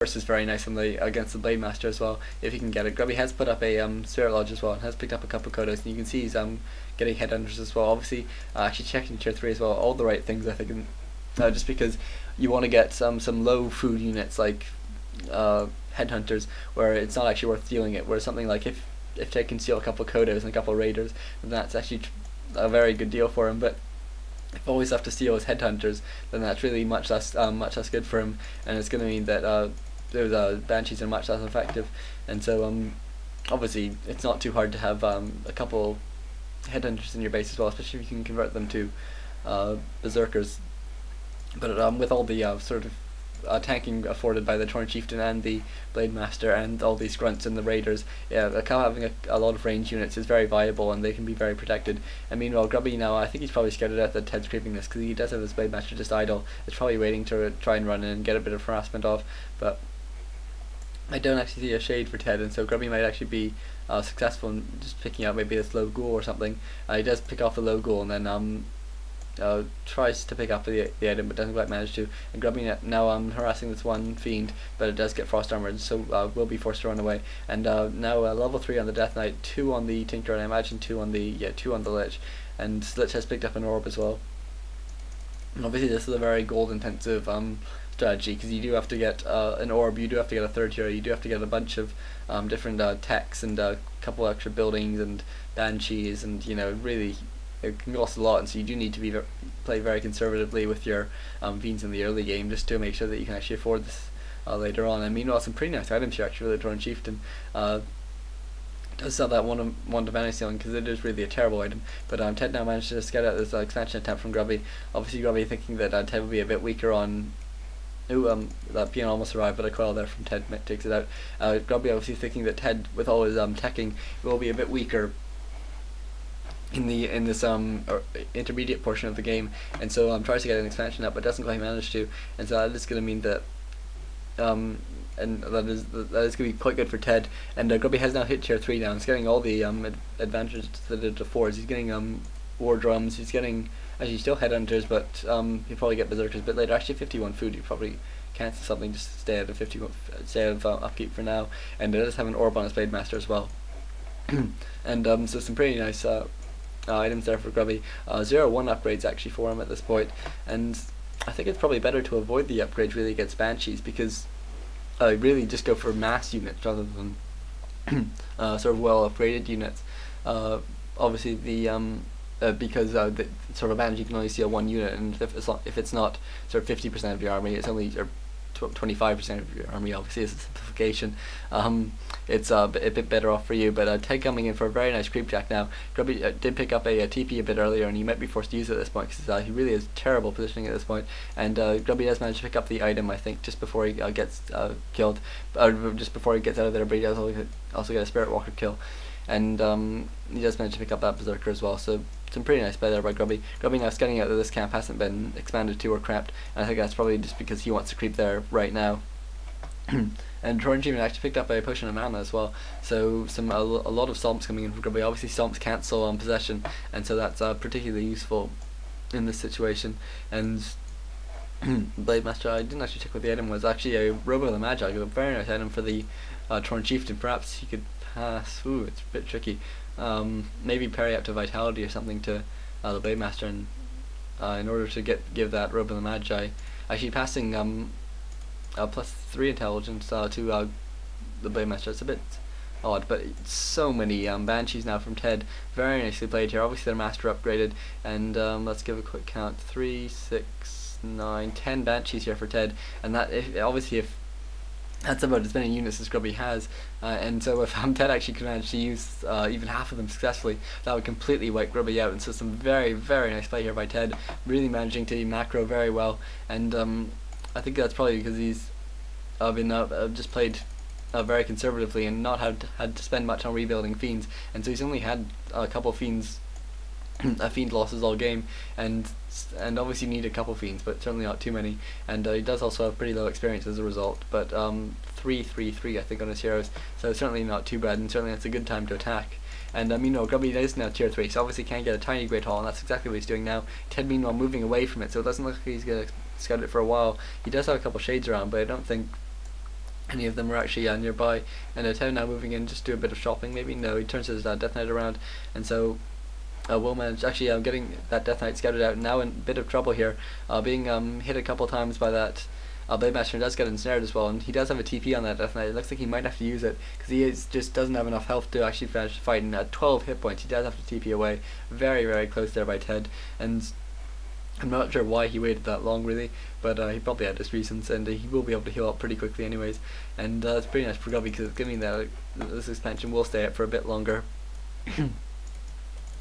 is very nice on the against the Blade Master as well, if you can get it. Grubby has put up a Spirit Lodge as well, and has picked up a couple of Kodos, and you can see he's getting headhunters as well. Obviously, actually checking tier 3 as well, all the right things I think, and, just because you want to get some low food units like headhunters, where it's not actually worth stealing it. Where something like if they can steal a couple of Kodos and a couple of Raiders, then that's actually a very good deal for him. But if always have to steal his headhunters, then that's really much less good for him, and it's going to mean that those banshees are much less effective. And so obviously it's not too hard to have a couple headhunters in your base as well, especially if you can convert them to berserkers. But with all the sort of tanking afforded by the Torn Chieftain and the Blade Master and all these grunts and the Raiders, having a lot of range units is very viable, and they can be very protected. And meanwhile, Grubby now, I think he's probably scared to death that Ted's creeping this, because he does have his Blade Master just idle. It's probably waiting to try and run in and get a bit of harassment off, but I don't actually see a shade for Ted, and so Grubby might actually be successful in just picking out maybe this low ghoul or something. He does pick off the low ghoul, and then tries to pick up the item, but doesn't quite manage to. And Grubby now harassing this one fiend, but it does get frost armored, so will be forced to run away. And now level 3 on the Death Knight, 2 on the Tinker, and I imagine 2 on the Lich. And Lich has picked up an orb as well. And obviously this is a very gold intensive strategy, because you do have to get an orb, you do have to get a third tier, you do have to get a bunch of different techs and a couple extra buildings and banshees, and really it can cost a lot, and so you do need to play very conservatively with your fiends in the early game, just to make sure that you can actually afford this later on. And meanwhile, some pretty nice items here actually for the Torn Chieftain. Does sell that one Divinity Ceiling, because it is really a terrible item. But Ted now managed to just get out this expansion attempt from Grubby. Obviously Grubby thinking that Ted will be a bit weaker on... that Peon almost arrived, but a coil there from Ted takes it out. Grubby obviously thinking that Ted, with all his teching, will be a bit weaker in this intermediate portion of the game, and so tries to get an expansion up, but doesn't quite manage to. And so that is going to mean that and that is going to be quite good for Ted. And Grubby has now hit tier 3 now. He's getting all the advantages that it affords. He's getting war drums. He's getting actually still headhunters, but he'll probably get berserkers a bit later. Actually, 51 food. You probably cancel something just to stay out of 51, stay out of upkeep for now. And it does have an orb on his Blade Master as well. And so some pretty nice items there for Grubby. 0-1 upgrades actually for him at this point, and I think it's probably better to avoid the upgrades really against banshees, because really just go for mass units rather than sort of well upgraded units. Obviously the because the sort of banshee can only steal 1 unit, and if it's not sort of 50% of your army, it's only 25% of your army. Obviously is a simplification. It's a bit better off for you, but Ted coming in for a very nice creep jack now. Grubby did pick up a TP a bit earlier, and he might be forced to use it at this point, because he really is terrible positioning at this point. And Grubby does manage to pick up the item, I think, just before he gets killed, just before he gets out of there, but he does also get a Spirit Walker kill. And he does manage to pick up that Berserker as well, so some pretty nice play there by Grubby. Grubby now scanning out that this camp hasn't been expanded to or cramped, and I think that's probably just because he wants to creep there right now. And Torn Chieftain actually picked up a potion of mana as well, so a lot of stomps coming in from Grubby. Obviously stomps cancel on possession, and so that's particularly useful in this situation. And Blade Master, I didn't actually check what the item was. Actually a Robo of the Magi, a very nice item for the Torn Chieftain. Perhaps he could pass. Ooh, it's a bit tricky. Maybe parry up to Vitality or something to the Blade Master, and in order to give that Robe of the Magi. Actually passing +3 intelligence to the Blade Master. It's a bit odd, but so many banshees now from Ted. Very nicely played here. Obviously their master upgraded, and let's give a quick count: 3, 6, 9, 10 banshees here for Ted. And that obviously if that's about as many units as Grubby has, and so if Ted actually could manage to use even half of them successfully, that would completely wipe Grubby out. And so some very, very nice play here by Ted, really managing to macro very well. And I think that's probably because he's been just played very conservatively and not had to spend much on rebuilding fiends, and so he's only had a couple fiends fiend losses all game, and obviously you need a couple fiends, but certainly not too many. And he does also have pretty low experience as a result, but 3-3-3 I think on his heroes, so certainly not too bad, and certainly that's a good time to attack. And Grubby is now tier 3, so obviously can't get a tiny Great Hall, and that's exactly what he's doing now. Ted meanwhile moving away from it, so it doesn't look like he's going to scout it for a while. He does have a couple shades around, but I don't think any of them are actually nearby. And Ted now moving in just do a bit of shopping. Maybe no, he turns his Death Knight around, and so will manage. Actually, getting that Death Knight scouted out. Now in a bit of trouble here, being hit a couple times by that. Blade Master does get ensnared as well, and he does have a TP on that Death Knight. It looks like he might have to use it because he just doesn't have enough health to actually finish the fight. And at 12 hit points, he does have to TP away. Very, very close there by Ted, and I'm not sure why he waited that long really, but he probably had his reasons, and he will be able to heal up pretty quickly anyways. And it's pretty nice for Grubby because it's giving that this expansion will stay up for a bit longer.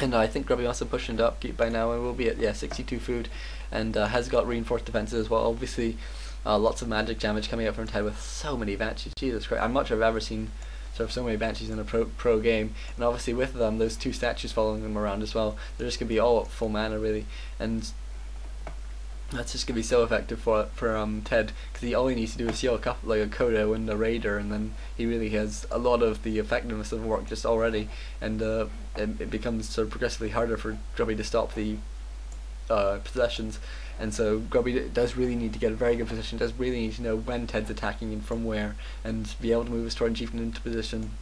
And I think Grubby must have pushed into upkeep by now, and will be at 62 food, and has got reinforced defenses as well. Obviously, lots of magic damage coming out from Ted with so many banshees. Jesus Christ, I'm not sure I've ever seen sort of so many banshees in a pro game. And obviously with them, those two statues following them around as well, they're just gonna be all at full mana really, and that's just gonna be so effective for Ted, because all he needs to do is heal a couple, like a Kodo and a Raider, and then he really has a lot of the effectiveness of the work just already, and it becomes sort of progressively harder for Grubby to stop the possessions. And so Grubby does really need to get a very good position, does really need to know when Ted's attacking and from where, and be able to move his Sword Chieftain into position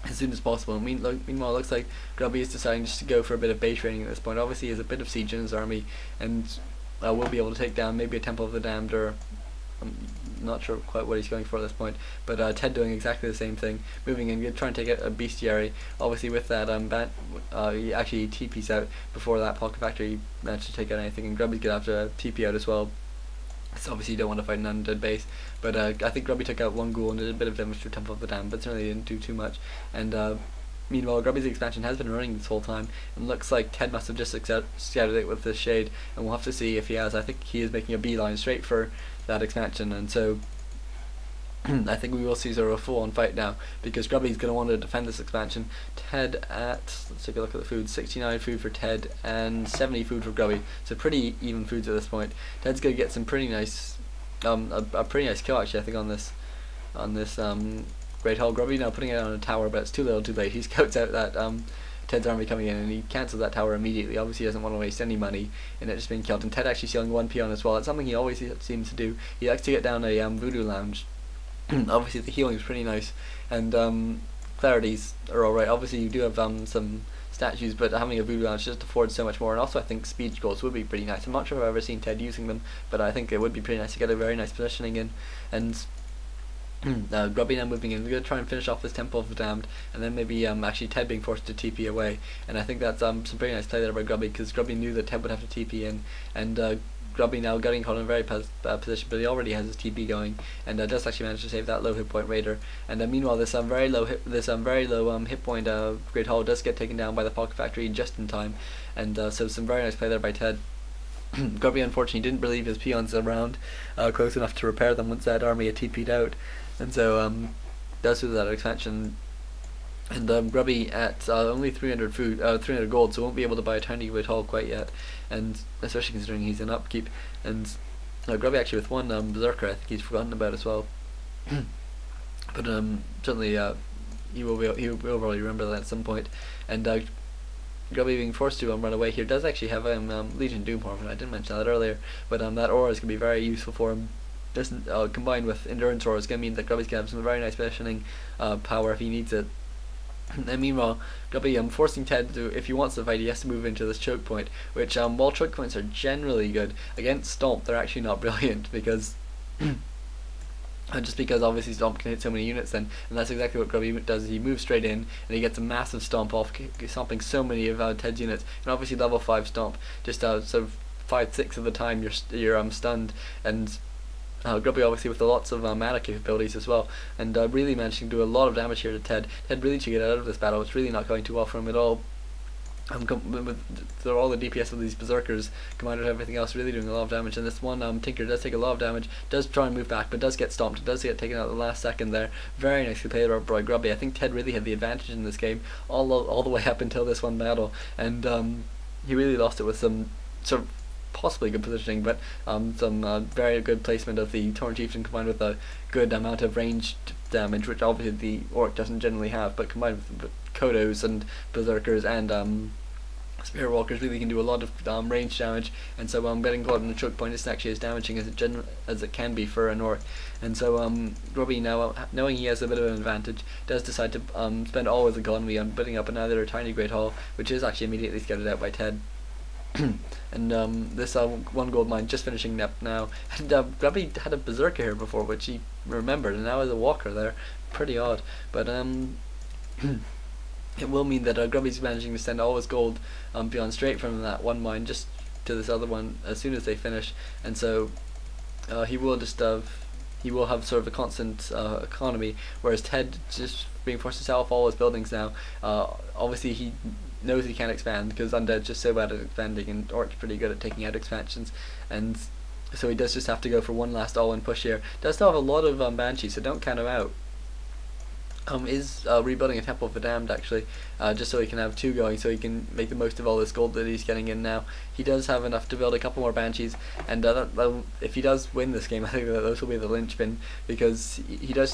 as soon as possible. Meanwhile, it looks like Grubby is deciding just to go for a bit of base training at this point. Obviously he has a bit of siege in his army, and will be able to take down maybe a Temple of the Damned, or I'm not sure quite what he's going for at this point, but Ted doing exactly the same thing, moving in, trying to take a bestiary. Obviously with that he actually TP's out before that Pocket Factory managed to take out anything, and Grubby's gonna have to TP out as well. So obviously you don't want to fight an undead base, but I think Grubby took out one ghoul and did a bit of damage to Temple of the Damned, but certainly didn't do too much. And meanwhile, Grubby's expansion has been running this whole time, and looks like Ted must have just scouted it with this shade, and we'll have to see if he has. I think he is making a beeline straight for that expansion, and so I think we will see sort of a full-on fight now, because Grubby's going to want to defend this expansion. Ted at, let's take a look at the food, 69 food for Ted and 70 food for Grubby, so pretty even foods at this point. Ted's going to get some pretty nice, a pretty nice kill actually I think on this Great Hall. Grubby now putting it on a tower, but it's too little too late. He scouts out that Ted's army coming in, and he cancels that tower immediately. Obviously he doesn't want to waste any money in it just being killed, and Ted actually stealing one peon as well. It's something he always seems to do. He likes to get down a Voodoo Lounge. Obviously the healing is pretty nice, and clarities are alright. Obviously you do have some statues, but having a Voodoo Lounge just affords so much more, and also I think speed scrolls would be pretty nice. I'm not sure if I've ever seen Ted using them, but I think it would be pretty nice to get a very nice positioning in. And Grubby now moving in, we're going to try and finish off this Temple of the Damned, and then maybe actually Ted being forced to TP away, and I think that's some pretty nice play there by Grubby, because Grubby knew that Ted would have to TP in, and Grubby now getting caught in a very bad position, but he already has his TP going, and does actually manage to save that low hit point Raider. And meanwhile, this very low hit point Great Hall does get taken down by the Pocket Factory just in time, and so some very nice play there by Ted. Grubby unfortunately didn't believe his peons around close enough to repair them once that army had TP'd out, and so does do that expansion. And Grubby at only 300 food, 300 gold, so won't be able to buy a tiny Great Hall quite yet, and especially considering he's in upkeep. And Grubby actually with one Berserker I think he's forgotten about as well. But certainly he will probably remember that at some point. And Grubby being forced to run away here does actually have Legion Doomhorn, and I didn't mention that earlier, but that aura is going to be very useful for him. Doesn't combined with Endurance Aura is going to mean that Grubby's going to have some very nice positioning power if he needs it. And meanwhile, Grubby forcing Ted to, if he wants to fight, he has to move into this choke point, which while choke points are generally good, against Stomp they're actually not brilliant, because just because obviously Stomp can hit so many units then, and that's exactly what Grubby does. He moves straight in, and he gets a massive Stomp off, stomping so many of Ted's units, and obviously level 5 Stomp, just sort of 5-6 of the time you're stunned, and Grubby obviously with lots of mana capabilities as well, and really managing to do a lot of damage here to Ted. Ted really should get out of this battle. It's really not going too well for him at all. With all the DPS of these Berserkers combined with everything else, really doing a lot of damage, and this one Tinker does take a lot of damage, does try and move back, but does get stomped, does get taken out at the last second there. Very nicely played by Grubby. I think Ted really had the advantage in this game all the way up until this one battle, and he really lost it with some sort of possibly good positioning, but some very good placement of the Torn Chieftain combined with a good amount of ranged damage, which obviously the Orc doesn't generally have, but combined with Kodos and Berserkers and Spirit Walkers really can do a lot of range damage, and so getting caught in the choke point isn't actually as damaging as it can be for a North. And so Grubby, now knowing he has a bit of an advantage, does decide to spend all his economy on putting up another tiny Great Hall, which is actually immediately scouted out by TeD. And this 1 gold mine just finishing up now. And Grubby had a Berserker here before, which he remembered, and now has a Walker there. Pretty odd, but it will mean that Grubby's managing to send all his gold beyond straight from that 1 mine just to this other one as soon as they finish, and so he will have sort of a constant economy, whereas TeD just being forced to sell off all his buildings now. Obviously he knows he can't expand because Undead's just so bad at expanding, and Orc's pretty good at taking out expansions, and so he does just have to go for one last all-in push here. Does still have a lot of Banshees, so don't count him out. Is rebuilding a Temple of the Damned actually, just so he can have 2 going, so he can make the most of all this gold that he's getting in now. He does have enough to build a couple more Banshees, and if he does win this game, I think that those will be the linchpin, because he does